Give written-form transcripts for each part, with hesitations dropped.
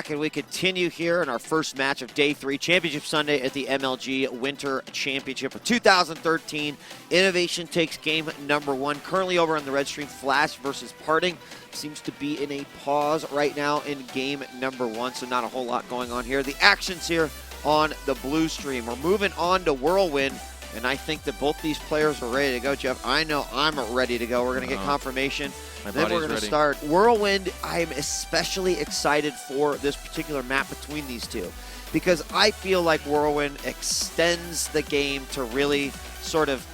And we continue here in our first match of Day 3, Championship Sunday at the MLG Winter Championship of 2013. Innovation takes game number 1. Currently over on the red stream, Flash versus Parting. Seems to be in a pause right now in game number 1, so not a whole lot going on here. The action's here on the blue stream. We're moving on to Whirlwind, and I think that both these players are ready to go, Jeff. I know I'm ready to go. We're going to get confirmation. Then we're going to start. Whirlwind, I'm especially excited for this particular map between these two because I feel like Whirlwind extends the game to really sort of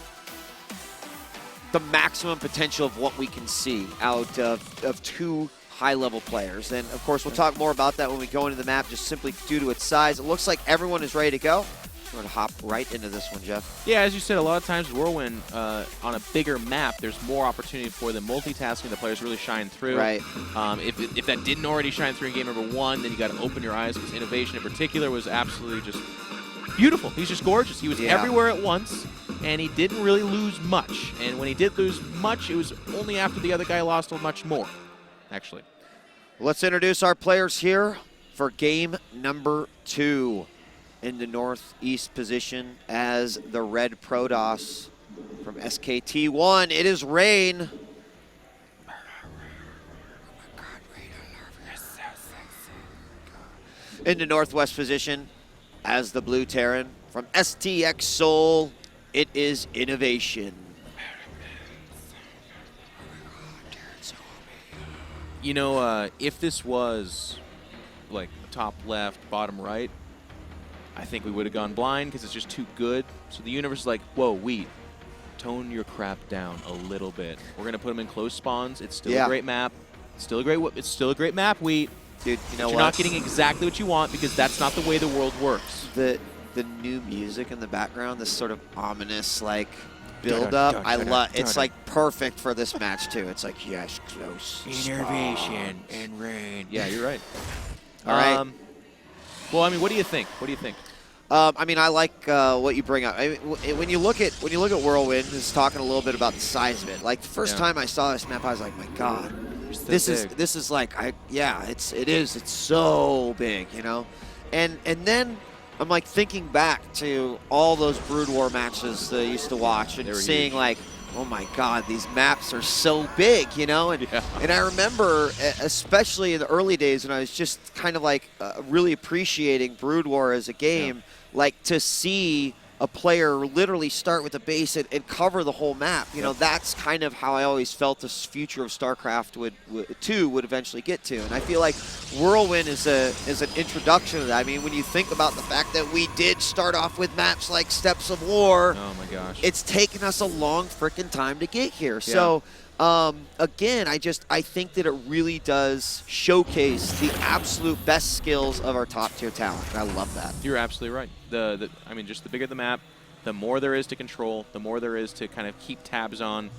the maximum potential of what we can see out of two high-level players. And, of course, we'll talk more about that when we go into the map just simply due to its size. It looks like everyone is ready to go. We're going to hop right into this one, Jeff. Yeah, as you said, a lot of times Whirlwind, on a bigger map, there's more opportunity for the multitasking. The players really shine through. Right. If that didn't already shine through in game number 1, then you got to open your eyes because Innovation in particular was absolutely just beautiful. He's just gorgeous. He was everywhere at once, and he didn't really lose much. And when he did lose much, it was only after the other guy lost much more, actually. Let's introduce our players here for game number 2. In the northeast position as the red Protoss from SKT1. It is Rain. In the northwest position as the blue Terran from STX Seoul. It is Innovation. You know, if this was like top left, bottom right, I think we would have gone blind because it's just too good. So the universe is like, whoa, Wheat, tone your crap down a little bit. We're gonna put them in close spawns. It's still a great map. It's still a great map, Wheat. Dude, you know what? You're not getting exactly what you want because that's not the way the world works. The new music in the background, this sort of ominous like build up. I love. It's like perfect for this match too. It's like yes, close. Innovation and Rain. Yeah, you're right. All right. Well, I mean, what do you think? What do you think? I mean, I like what you bring up. I mean, when you look at Whirlwind, it's talking a little bit about the size of it. Like the first time I saw this map, I was like, my God, this is like, it's so big, you know. And then I'm like thinking back to all those Brood War matches that I used to watch and seeing like, oh my God, these maps are so big, you know? And, and I remember, especially in the early days when I was just kind of like really appreciating Brood War as a game, like to see a player literally start with a base and cover the whole map. You know, that's kind of how I always felt this future of StarCraft would eventually get to. And I feel like Whirlwind is an introduction to that. I mean, when you think about the fact that we did start off with maps like Steps of War, oh my gosh, it's taken us a long freaking time to get here. So again, I think that it really does showcase the absolute best skills of our top tier talent. And I love that. You're absolutely right. I mean, just the bigger the map, the more there is to control, the more there is to kind of keep tabs on,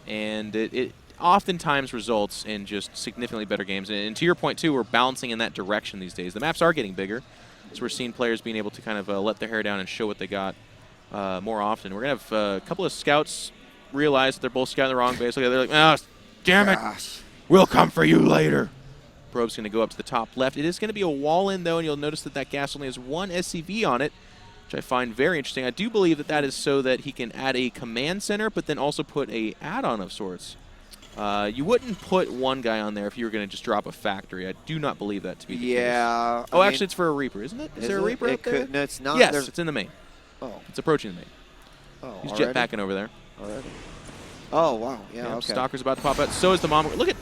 and it oftentimes results in just significantly better games. And to your point too, we're balancing in that direction these days. The maps are getting bigger, so we're seeing players being able to kind of let their hair down and show what they got more often. We're gonna have a couple of scouts realize that they're both scouting the wrong base. They're like, oh, damn it, we'll come for you later. Probe's going to go up to the top left. It is going to be a wall in, though, and you'll notice that that gas only has one SCV on it, which I find very interesting. I do believe that that is so that he can add a command center, but then also put a add-on of sorts. You wouldn't put one guy on there if you were going to just drop a factory. I do not believe that to be the case. Oh, actually, it's for a Reaper, isn't it? Is there a Reaper up there? No, it's not. Yes, it's in the main. Oh. It's approaching the main. Oh, he's jetpacking over there. Already? Oh, wow. Yeah, okay. Stalker's about to pop out. So is the mom. Look at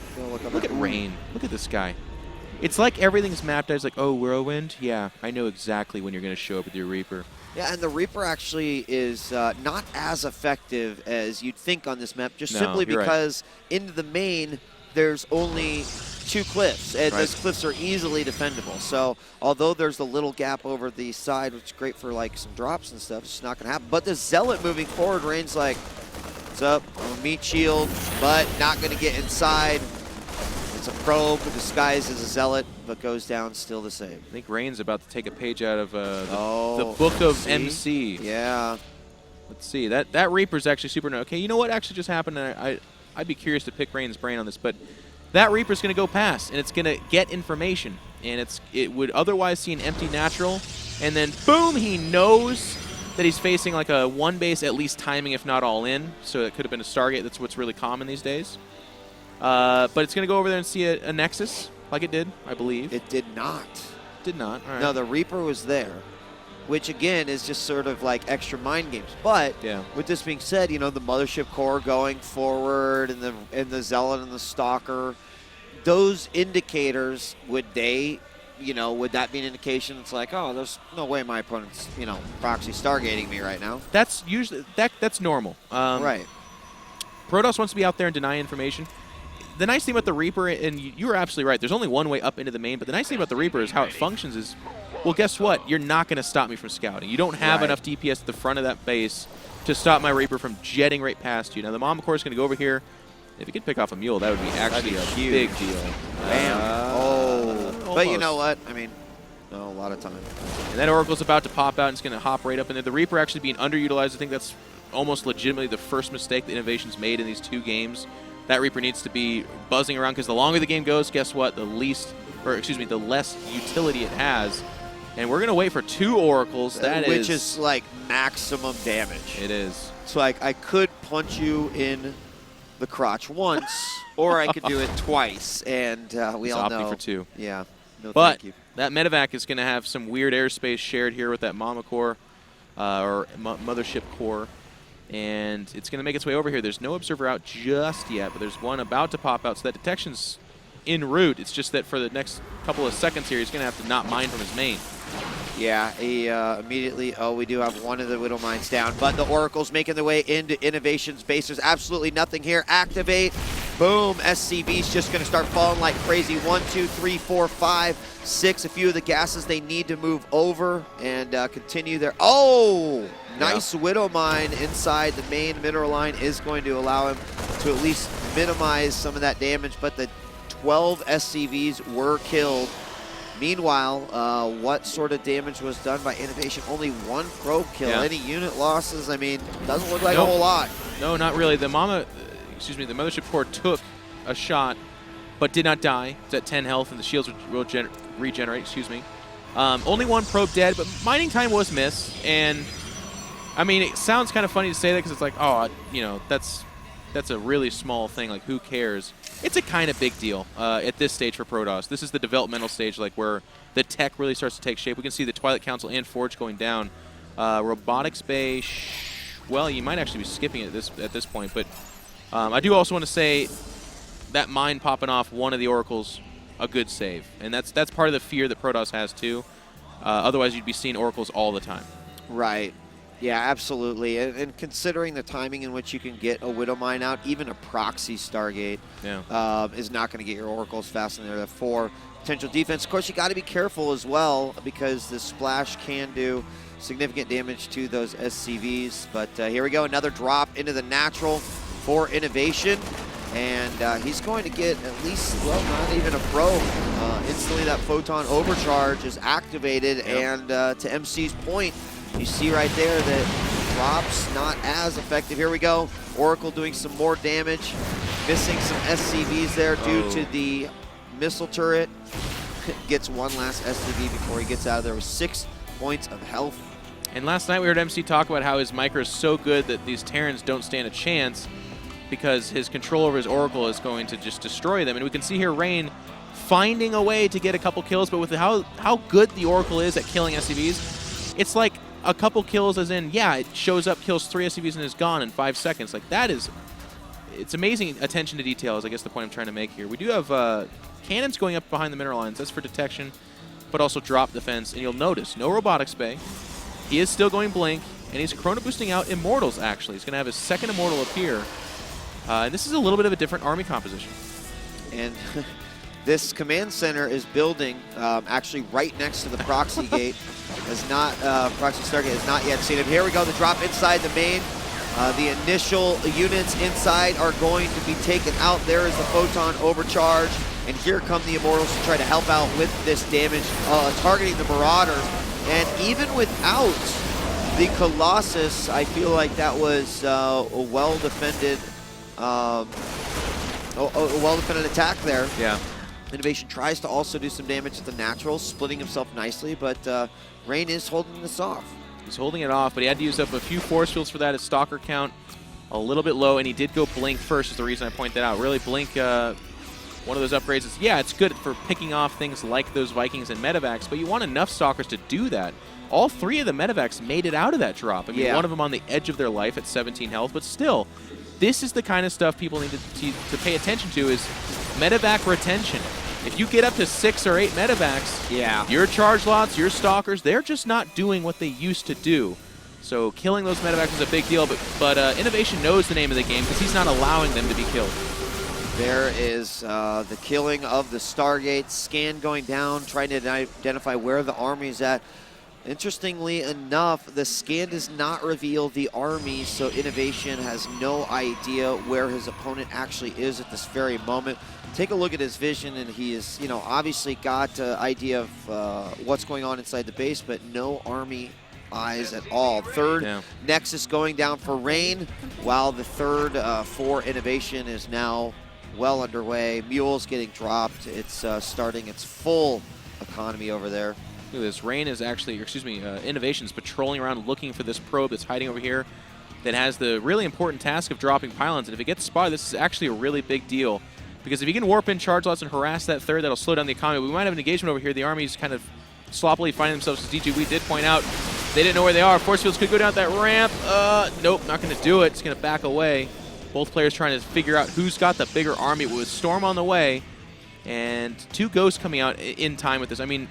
Rain. Look at this guy. It's like everything's mapped out. It's like, oh, Whirlwind? Yeah, I know exactly when you're going to show up with your Reaper. Yeah, and the Reaper actually is not as effective as you'd think on this map, just simply because into the main, there's only 2 cliffs, and those cliffs are easily defendable. So although there's a little gap over the side, which is great for like some drops and stuff, it's just not going to happen. But the Zealot moving forward, Rain's like, what's up? I'm a meat shield, but not going to get inside. It's a probe disguised as a Zealot, but goes down still the same. I think Rain's about to take a page out of the book of MC. Yeah. Let's see. That Reaper's actually super. Okay, you know what actually just happened? I'd be curious to pick Rain's brain on this, but that Reaper's going to go past, and it's going to get information. and it would otherwise see an empty natural, and then boom, he knows that he's facing like a 1 base, at least timing, if not all in. So it could have been a Stargate. That's what's really common these days. But it's going to go over there and see a Nexus, like it did, I believe. It did not. Did not. All right. No, the Reaper was there, which again is just sort of like extra mind games. But with this being said, you know, the Mothership Core going forward and the Zealot and the Stalker, those indicators, would they, you know, would that be an indication? It's like, oh, there's no way my opponent's, you know, proxy Stargating me right now. That's usually that's normal. Right. Protoss wants to be out there and deny information. The nice thing about the Reaper, and you were absolutely right, there's only one way up into the main, but the nice thing about the Reaper is how it functions is, well, guess what? You're not going to stop me from scouting. You don't have enough DPS at the front of that base to stop my Reaper from jetting right past you. Now, the Mama Core is going to go over here. If he could pick off a mule, that would be actually a big deal. Bam. But you know what? I mean, no, a lot of time. And that Oracle's about to pop out and it's going to hop right up in there. The Reaper actually being underutilized, I think that's almost legitimately the first mistake that Innovation's made in these 2 games. That Reaper needs to be buzzing around because the longer the game goes, guess what? The less utility it has. And we're going to wait for 2 Oracles. Which is like maximum damage. It is. So like I could punch you in the crotch once, or I could do it twice. And we all know. For 2. Yeah. No, but thank you. That medevac is going to have some weird airspace shared here with that Mama Core or Mothership Core. And it's going to make its way over here. There's no observer out just yet, but there's one about to pop out. So that detection's en route. It's just that for the next couple of seconds here, he's going to have to not mine from his main. Yeah, he immediately, we do have one of the Widow Mines down, but the Oracle's making their way into Innovation's base. There's absolutely nothing here. Activate. Boom. SCV's just going to start falling like crazy. 1, 2, 3, 4, 5, 6. A few of the gases they need to move over and continue their... Oh! Nice Widow Mine inside the main mineral line is going to allow him to at least minimize some of that damage, but the 12 SCVs were killed. Meanwhile, what sort of damage was done by Innovation? Only 1 probe kill. Any unit losses? I mean, doesn't look like a whole lot. No, not really. The Mothership Core took a shot, but did not die. It's at 10 health, and the shields will regenerate. Only 1 probe dead, but mining time was missed, and I mean, it sounds kind of funny to say that because it's like, oh, you know, that's a really small thing. Like, who cares? It's a kind of big deal at this stage for Protoss. This is the developmental stage, like where the tech really starts to take shape. We can see the Twilight Council and Forge going down. Robotics Bay, well, you might actually be skipping it at this point, but I do also want to say that mine popping off one of the Oracles, a good save, and that's part of the fear that Protoss has too. Otherwise, you'd be seeing Oracles all the time. Right. Yeah, absolutely. And considering the timing in which you can get a Widow Mine out, even a proxy Stargate is not going to get your Oracles fast in there. For potential defense, of course, you got to be careful as well because the splash can do significant damage to those SCVs. But here we go, another drop into the natural for Innovation. And he's going to get at least, well, not even a probe. Instantly, that Photon Overcharge is activated. And to MC's point, you see right there that drops not as effective. Here we go. Oracle doing some more damage. Missing some SCVs there due to the missile turret. Gets one last SCV before he gets out of there with 6 points of health. And last night we heard MC talk about how his micro is so good that these Terrans don't stand a chance because his control over his Oracle is going to just destroy them. And we can see here Rain finding a way to get a couple kills, but with how good the Oracle is at killing SCVs, it's like a couple kills as in, yeah, it shows up, kills 3 SCVs and is gone in 5 seconds. Like, that is, it's amazing attention to detail is, I guess, the point I'm trying to make here. We do have cannons going up behind the mineral lines. That's for detection, but also drop defense. And you'll notice, no Robotics Bay. He is still going Blink, and he's chrono boosting out Immortals, actually. He's going to have his second Immortal appear. And this is a little bit of a different army composition. And this command center is building actually right next to the proxy gate. Proxy Stargate has not yet seen him. Here we go, the drop inside the main. The initial units inside are going to be taken out. There is the Photon Overcharge. And here come the Immortals to try to help out with this damage, targeting the Marauders. And even without the Colossus, I feel like that was a well-defended attack there. Yeah. Innovation tries to also do some damage to the natural, splitting himself nicely, but Rain is holding this off. He's holding it off, but he had to use up a few force fields for that. His stalker count a little bit low, and he did go Blink first is the reason I point that out. Really, Blink, one of those upgrades is, yeah, it's good for picking off things like those Vikings and Medivacs, but you want enough stalkers to do that. All 3 of the Medivacs made it out of that drop. I mean, one of them on the edge of their life at 17 health, but still, this is the kind of stuff people need to pay attention to is Medivac retention. If you get up to 6 or 8 Medivacs, your charge lots, your stalkers, they're just not doing what they used to do. So killing those Medivacs is a big deal, but Innovation knows the name of the game because he's not allowing them to be killed. There is the killing of the Stargate, scan going down, trying to identify where the army is at. Interestingly enough, the scan does not reveal the army, so Innovation has no idea where his opponent actually is at this very moment. Take a look at his vision, and he is, obviously got an idea of what's going on inside the base, but no army eyes at all. Third Nexus going down for Rain, while the third for Innovation is now well underway. Mule's getting dropped. It's starting its full economy over there. Look at this. Rain is actually, Innovation's patrolling around looking for this probe that's hiding over here that has the really important task of dropping pylons. And if it gets spotted, this is actually a really big deal. Because if you can warp in charge lots and harass that third, that'll slow down the economy. We might have an engagement over here. The army's kind of sloppily finding themselves, as djwheat did point out. They didn't know where they are. Force fields could go down that ramp. Nope, not going to do it. It's going to back away. Both players trying to figure out who's got the bigger army with Storm on the way. And 2 ghosts coming out in time with this. I mean,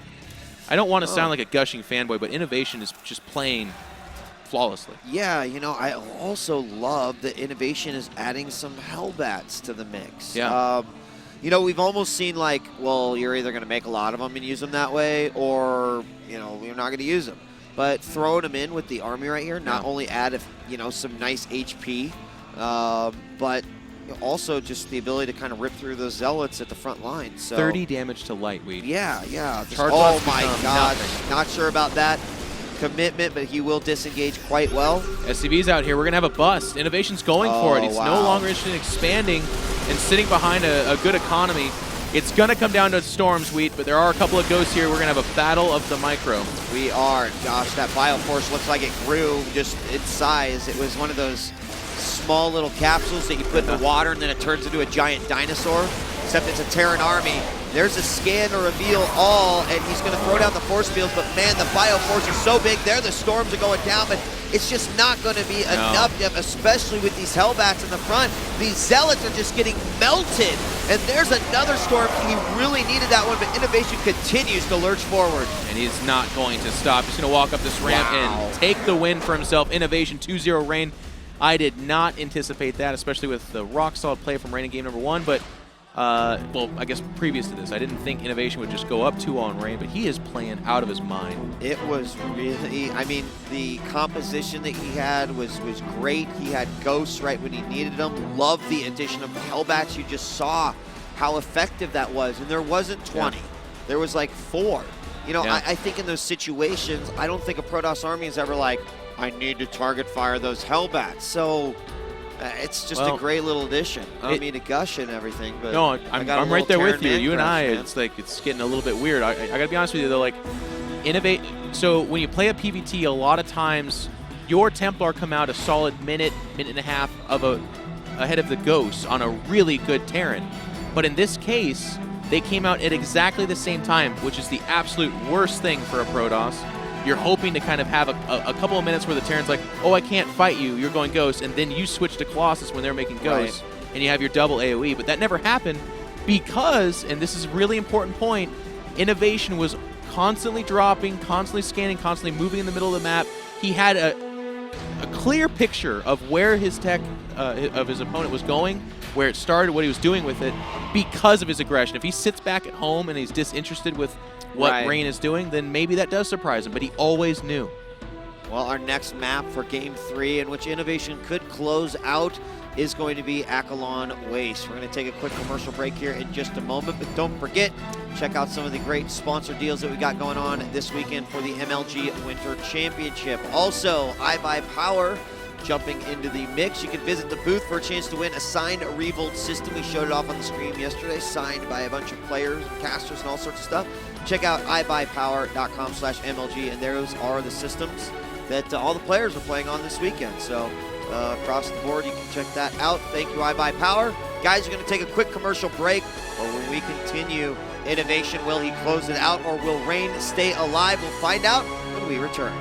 I don't want to sound like a gushing fanboy, but Innovation is just playing flawlessly. Yeah, I also love that Innovation is adding some Hellbats to the mix. Yeah. We've almost seen like, well, you're either going to make a lot of them and use them that way, or, you're not going to use them. But throwing them in with the army right here, not only add, some nice HP, but also just the ability to kind of rip through those zealots at the front line. So 30 damage to Lightweight. Yeah. Oh my God. Not sure about that commitment, but he will disengage quite well. SCV's out here. We're going to have a bust. Innovation's going for it. He's no longer interested in expanding and sitting behind a good economy. It's going to come down to Storm's Wheat, but there are a couple of ghosts here. We're going to have a battle of the micro. We are. Gosh, that Bioforce looks like it grew just in size. It was one of those small little capsules that you put in the water and then it turns into a giant dinosaur, except it's a Terran army. There's a scan to reveal all, and he's going to throw down the force fields, but man, the Bioforce is so big there, the storms are going down, but it's just not going to be enough, especially with these Hellbats in the front. These Zealots are just getting melted, and there's another storm. He really needed that one, but Innovation continues to lurch forward. And he's not going to stop. He's going to walk up this ramp and take the win for himself. Innovation 2-0 Rain. I did not anticipate that, especially with the rock-solid play from Rain in game number 1, but well, I guess previous to this, I didn't think Innovation would just go up 2 on Rain, but he is playing out of his mind. It was really, I mean, the composition that he had was great. He had ghosts right when he needed them. Loved the addition of the Hellbats. You just saw how effective that was, and there wasn't 20. There was like 4. I think in those situations, I don't think a Protoss army is ever like, I need to target fire those Hellbats. So it's just a great little addition. I don't mean to gush and everything, but no, I'm right there with you. You and I, it's like it's getting a little bit weird. I gotta be honest with you though, like innovate. So when you play a PvT, a lot of times your Templar come out a solid minute and a half ahead of the Ghosts on a really good Terran. But in this case, they came out at exactly the same time, which is the absolute worst thing for a Protoss. You're hoping to kind of have a couple of minutes where the Terran's like, oh, I can't fight you, you're going Ghost, and then you switch to Colossus when they're making Ghosts, and you have your double AoE. But that never happened because, and this is a really important point, Innovation was constantly dropping, constantly scanning, constantly moving in the middle of the map. He had a clear picture of where his tech, of his opponent was going, where it started, what he was doing with it, because of his aggression. If he sits back at home and he's disinterested with what Rain is doing, then maybe that does surprise him, but he always knew. Well, our next map for Game 3, in which Innovation could close out, is going to be Akalon Waste. We're going to take a quick commercial break here in just a moment, but don't forget, check out some of the great sponsor deals that we got going on this weekend for the MLG Winter Championship. Also, iBuy Power jumping into the mix. You can visit the booth for a chance to win a signed Revolt system. We showed it off on the screen yesterday, signed by a bunch of players and casters and all sorts of stuff. Check out ibuypower.com/MLG, and those are the systems that all the players are playing on this weekend. So across the board, you can check that out. Thank you, iBuyPower. Guys, are going to take a quick commercial break, but when we continue innovation, will he close it out or will Rain stay alive? We'll find out when we return.